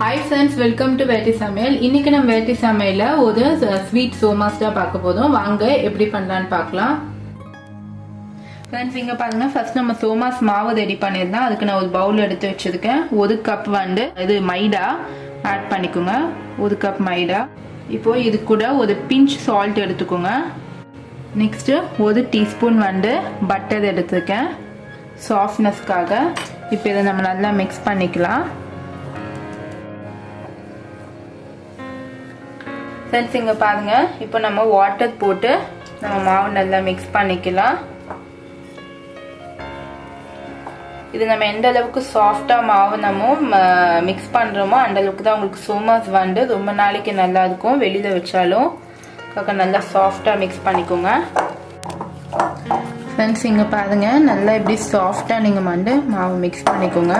Hi friends, welcome to Vetti Samayal. இன்னைக்கு நம்ம Vetti Samayalல ஒரு ஸ்வீட் சோமாஸ் தான் பார்க்க போறோம். வாங்க எப்படி பண்ணலாம்னு பார்க்கலாம். Friends, இங்க பாருங்க, ஃபர்ஸ்ட் நம்ம சோமாஸ் மாவு ரெடி பண்ணிரலாம். அதுக்கு நான் ஒரு பவுல் எடுத்து வச்சிருக்கேன். 1 கப் வந்து இது மைதா ஆட் பண்ணிக்கோங்க. 1 கப் மைதா. இப்போ இது கூட ஒரு பிஞ்ச் சால்ட் எடுத்துக்கோங்க. நெக்ஸ்ட் 1 டீஸ்பூன் வந்து பட்டர் எடுத்துக்கேன் சாஃப்ட்னஸ்க்காக. இப்போ இதை நம்ம நல்லா மிக்ஸ் பண்ணிக்கலாம். ஃப்ரெண்ட்ஸ், இங்கே பாருங்க, இப்போ நம்ம வாட்டர் போட்டு நம்ம மாவு நல்லா மிக்ஸ் பண்ணிக்கலாம். இது நம்ம எந்த அளவுக்கு சாஃப்டா மாவு நம்ம மிக்ஸ் பண்றோமோ அந்த அளவுக்கு தான் உங்களுக்கு சோமாஸ் வந்து ரொம்ப நாளைக்கு நல்லா இருக்கும். வெளியில வச்சாலும் நல்லா சாஃப்டா மிக்ஸ் பண்ணிக்கோங்க. ஃப்ரெண்ட்ஸ், இங்கே பாருங்க, நல்லா இப்படி சாஃப்டா நீங்க வந்து மாவு மிக்ஸ் பண்ணிக்கோங்க.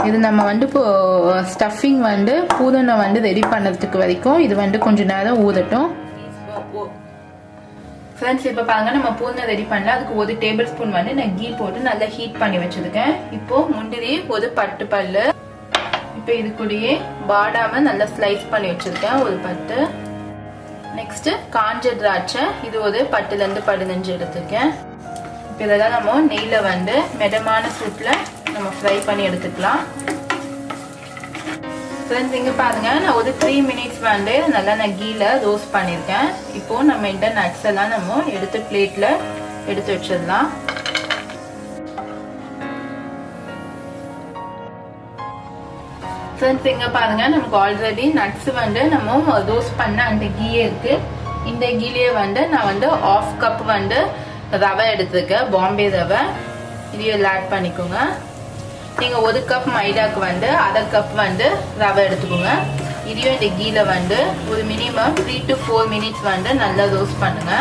இது நம்ம வந்து இப்போ ஸ்டஃபிங் வந்து பூதனை வந்து ரெடி பண்ணுறதுக்கு வரைக்கும் இது வந்து கொஞ்ச நேரம் ஊதட்டும். ஃப்ரெண்ட்ஸ், இப்போ பாருங்க, நம்ம பூதனை ரெடி பண்ணல. அதுக்கு 1 டேபிள் ஸ்பூன் வந்து நான் கீ போட்டு நல்லா ஹீட் பண்ணி வச்சிருக்கேன். இப்போ முந்திரி ஒரு 10 பல்லு, இப்போ இது கூடயே பாடாம நல்லா ஸ்லைஸ் பண்ணி வச்சிருக்கேன் ஒரு 10. நெக்ஸ்ட் காஞ்ச திராட்சை, இது ஒரு 10ல இருந்து 15 எடுத்துருக்கேன். இப்போ இதெல்லாம் நம்ம நெய்ல வந்து மிதமான சூட்ல நம்ம ஃப்ரை பண்ணி எடுத்துக்கலாம். ஃப்ரெண்ட்ஸ், இங்க பாருங்க, நான் ஒரு 3 மினிட்ஸ் வந்து நல்லா நான் கீல ரோஸ்ட் பண்ணிருக்கேன். இப்போ நம்ம இந்த நட்ஸ் எல்லாம் நம்ம எடுத்து பிளேட்ல எடுத்து வச்சிடலாம். ஃப்ரெண்ட்ஸ், இங்க பாருங்க, நமக்கு ஆல்ரெடி நட்ஸ் வந்து நம்ம ரோஸ்ட் பண்ண அந்த கீயே இருக்கு. இந்த கீலே வந்து நான் வந்து 1/2 கப் வந்து ரவை எடுத்துருக்கேன், பாம்பே ரவை. இதையும் ஆட் பண்ணிக்கோங்க. நீங்க 1 கப் மைதாக்கு வந்து 1/2 கப் வந்து ரவை எடுத்துக்கோங்க. இதையும் இந்த கீல வந்து ஒரு மினிமம் 3 to 4 மினிட்ஸ் வந்து நல்லா ரோஸ்ட் பண்ணுங்க.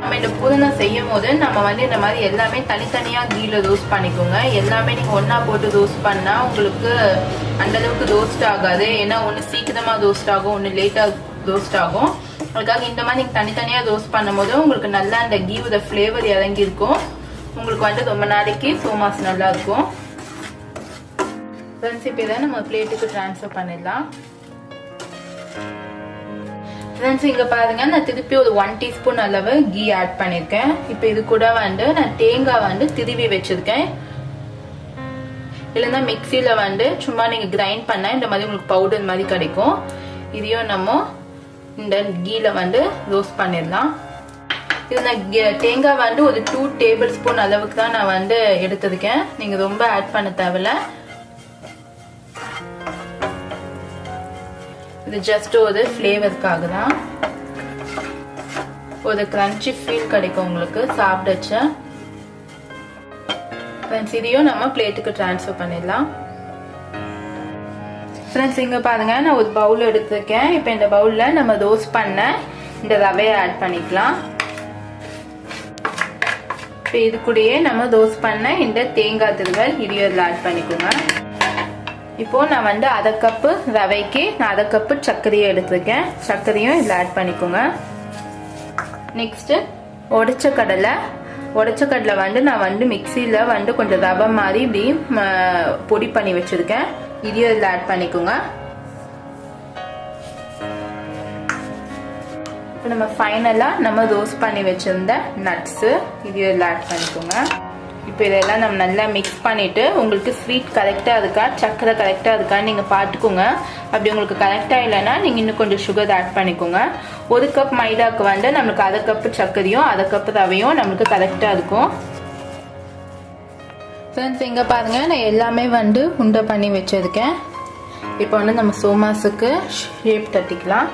நம்ம இந்த பூதனை செய்யும் போது நம்ம வந்து இந்த மாதிரி எல்லாமே தனித்தனியா கீல ரோஸ்ட் பண்ணிக்கோங்க. எல்லாமே நீங்க ஒன்னா போட்டு ரோஸ்ட் பண்ணா உங்களுக்கு அந்த அளவுக்கு ரோஸ்ட் ஆகாது. ஏன்னா ஒன்னு சீக்கிரமா ரோஸ்ட் ஆகும், ஒன்னு லேட்டா ரோஸ்ட் ஆகும். அதுக்காக இந்த மாதிரி நீங்க தனித்தனியா ரோஸ்ட் பண்ணும் போது உங்களுக்கு நல்லா அந்த கீவோட ஃபிளேவர் இறங்கி இருக்கும். உங்களுக்கு வந்து ரொம்ப நாளைக்கு சோமாஸ் நல்லா இருக்கும். ஃப்ரெண்ட்ஸ், இப்போ இதை நம்ம பிளேட்டுக்கு ட்ரான்ஸ்ஃபர் பண்ணிடலாம். ஃப்ரெண்ட்ஸ், இங்க பாருங்க, நான் திருப்பி ஒரு 1 டீஸ்பூன் அளவு கீ ஆட் பண்ணிருக்கேன். இப்போ இது கூட வந்து நான் தேங்காய் வந்து திருவி வச்சிருக்கேன். இல்லைன்னா மிக்சியில வந்து சும்மா நீங்க கிரைண்ட் பண்ணா இந்த மாதிரி உங்களுக்கு பவுடர் மாதிரி கிடைக்கும். இதையும் நம்ம இந்த கீல வந்து ரோஸ்ட் பண்ணிடலாம். இது நான் தேங்காய் வந்து ஒரு 2 டேபிள் ஸ்பூன் அளவுக்கு தான் நான் வந்து எடுத்திருக்கேன். நீங்க ரொம்ப ஆட் பண்ண தேவையில்ல. இது ஜஸ்ட் ஒரு ஃபிளேவருக்காக தான். ஒரு கிரன்ச்சி ஃபீல் கிடைக்கும் உங்களுக்கு சாப்பிடச்ச. ஃப்ரெண்ட்ஸ், இதையும் நம்ம பிளேட்டுக்கு ட்ரான்ஸ்ஃபர் பண்ணிடலாம். ஃப்ரெண்ட்ஸ், இங்க பாருங்க, நான் ஒரு பவுல் எடுத்துருக்கேன். இப்போ இந்த பவுல்ல நம்ம ரோஸ்ட் பண்ண இந்த ரவையை ஆட் பண்ணிக்கலாம். இப்போ இது கூடயே நம்ம ரோஸ்ட் பண்ண இந்த தேங்காய் திருவல் இதையும் ஆட் பண்ணிக்கோங்க. இப்போ நான் வந்து 1/2 கப்பு ரவைக்கு நான் 1/2 கப்பு சர்க்கரையை எடுத்துருக்கேன். சர்க்கரையும் இதில் ஆட் பண்ணிக்கோங்க. நெக்ஸ்ட் உடைச்ச கடலை வந்து நான் வந்து மிக்சியில வந்து கொஞ்சம் ரவை மாதிரி இப்படி பொடி பண்ணி வச்சிருக்கேன். இதையும் இதில் ஆட் பண்ணிக்கோங்க. இப்போ நம்ம ஃபைனலா நம்ம ரோஸ்ட் பண்ணி வச்சிருந்த நட்ஸ் இதையும் இதில் ஆட் பண்ணிக்கோங்க. இப்போ இதெல்லாம் நம்ம நல்லா மிக்ஸ் பண்ணிட்டு உங்களுக்கு ஸ்வீட் கரெக்டா இருக்கா, சக்கரை கரெக்டா இருக்கான்னு நீங்க பார்த்துக்கோங்க. அப்படி உங்களுக்கு கரெக்டா இல்லைன்னா நீங்க இன்னும் கொஞ்சம் சுகர் ஆட் பண்ணிக்கோங்க. 1 கப் மைதாக்கு வந்து நம்மளுக்கு 1/2 கப் சர்க்கரையும் 1/2 கப் ரவையும் நம்மளுக்கு கரெக்டா இருக்கும். ஃப்ரெண்ட்ஸ், இங்க பாருங்க, நான் எல்லாமே வந்து உண்டை பண்ணி வச்சிருக்கேன். இப்போ வந்து நம்ம சோமாஸுக்கு ஷேப் தட்டிக்கலாம்.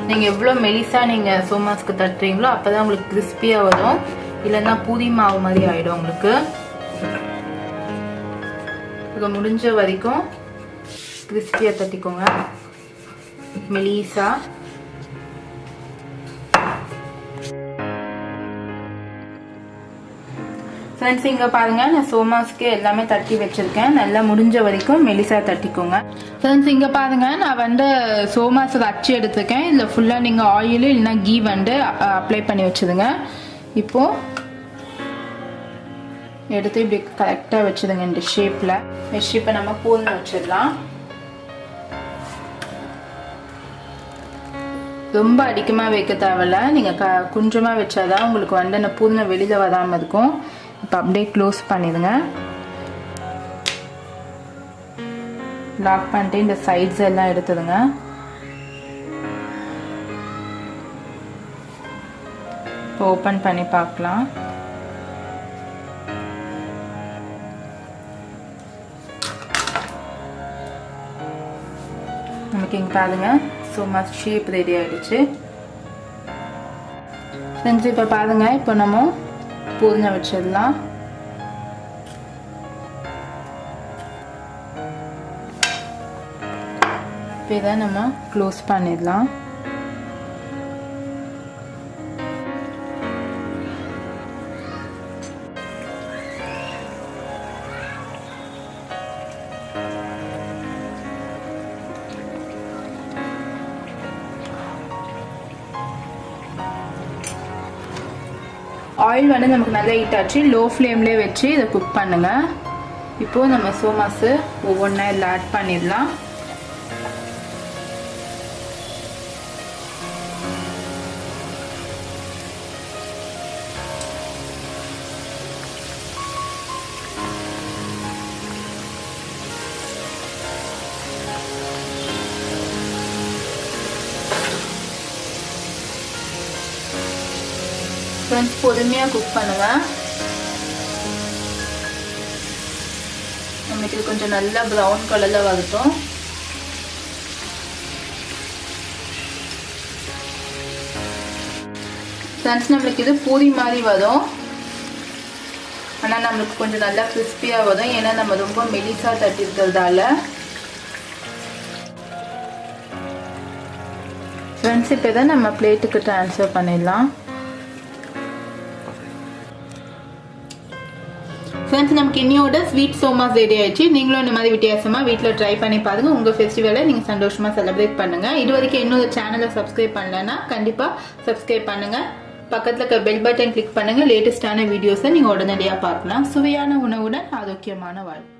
நீங்க எவ்வளவு மெலிசா நீங்க சோமாஸ்க்கு தட்டுறீங்களோ அப்பதான் உங்களுக்கு கிறிஸ்பியா வரும். இல்லைன்னா பூரி மாவு மாதிரி ஆயிடும் உங்களுக்கு. இது முடிஞ்ச வரைக்கும் கிறிஸ்பியா தட்டிக்கோங்க மெலிசா. ஃப்ரெண்ட்ஸ், இங்க பாருங்க, நான் சோமாஸ்க்கு எல்லாமே தட்டி வச்சிருக்கேன். நல்லா முடிஞ்ச வரைக்கும் மெலிசா தட்டிக்கோங்க. ஃப்ரெண்ட்ஸ், இங்க பாருங்க, நான் வந்து சோமாஸ் அச்சு எடுத்துருக்கேன். இதுல ஃபுல்லா நீங்க ஆயில் இல்லைன்னா கீ வந்து அப்ளை பண்ணி வச்சிருங்க. இப்போ எடுத்து இப்படி கரெக்டாக வச்சுடுங்க இந்த ஷேப்பில் வச்சு இப்போ நம்ம பூர்ணம் வச்சிடலாம். ரொம்ப அதிகமாக வைக்க தேவையில்ல, நீங்கள் கொஞ்சமாக வச்சாதான் உங்களுக்கு வந்து அந்த பூர்ணம் வெளியில் வராமல் இருக்கும். இப்போ அப்படியே க்ளோஸ் பண்ணிடுங்க. லாக் பண்ணிட்டு இந்த சைட்ஸ் எல்லாம் எடுத்துடுங்க. இப்போ ஓப்பன் பண்ணி பார்க்கலாம். நமக்கு இங்கே பாருங்க சோமாஸ் ஷேப் ரெடி ஆகிடுச்சு. ஃப்ரெண்ட்ஸ் இப்போ பாருங்க, இப்போ நம்ம பூர்ணம் வச்சிடலாம். இப்போ இதை நம்ம க்ளோஸ் பண்ணிடலாம். ஆயில் வந்து நமக்கு நல்லா ஹீட் ஆச்சு. லோ ஃப்ளேம்லேயே வச்சு இதை குக் பண்ணுங்க. இப்போது நம்ம சோமாஸு ஒவ்வொன்றா இதில் ஆட் பண்ணிடலாம். ஃப்ரெண்ட்ஸ் பொறுமையாக குக் பண்ணுங்க. நமக்கு இது கொஞ்சம் நல்லா ப்ரௌன் கலரில் வரட்டும். ஃப்ரெண்ட்ஸ் நம்மளுக்கு இது பூரி மாதிரி வரும், ஆனால் நம்மளுக்கு கொஞ்சம் நல்லா கிறிஸ்பியாக வரும், ஏன்னா நம்ம ரொம்ப மெலிசாக தட்டிருக்கிறதால. ஃப்ரெண்ட்ஸ் இப்போ தான் நம்ம பிளேட்டுக்கு ட்ரான்ஸ்ஃபர் பண்ணிடலாம். ஃப்ரெண்ட்ஸ் நமக்கு இன்னையோட ஸ்வீட் சோமாஸ் ரெடி ஆயிடுச்சு. நீங்களும் இந்த மாதிரி வித்தியாசமாக வீட்டில் ட்ரை பண்ணி பாருங்க. உங்கள் ஃபெஸ்டிவலை நீங்கள் சந்தோஷமாக செலிப்ரேட் பண்ணுங்கள். இது வரைக்கும் இன்னொரு சேனலை சப்ஸ்கிரைப் பண்ணலன்னா கண்டிப்பாக சப்ஸ்கிரைப் பண்ணுங்கள். பக்கத்தில் இருக்க பெல் பட்டன் கிளிக் பண்ணுங்கள். லேட்டஸ்டான வீடியோஸை நீங்கள் உடனடியாக பார்க்கலாம். சுவையான உணவுடன் ஆரோக்கியமான வாழ்க்கை.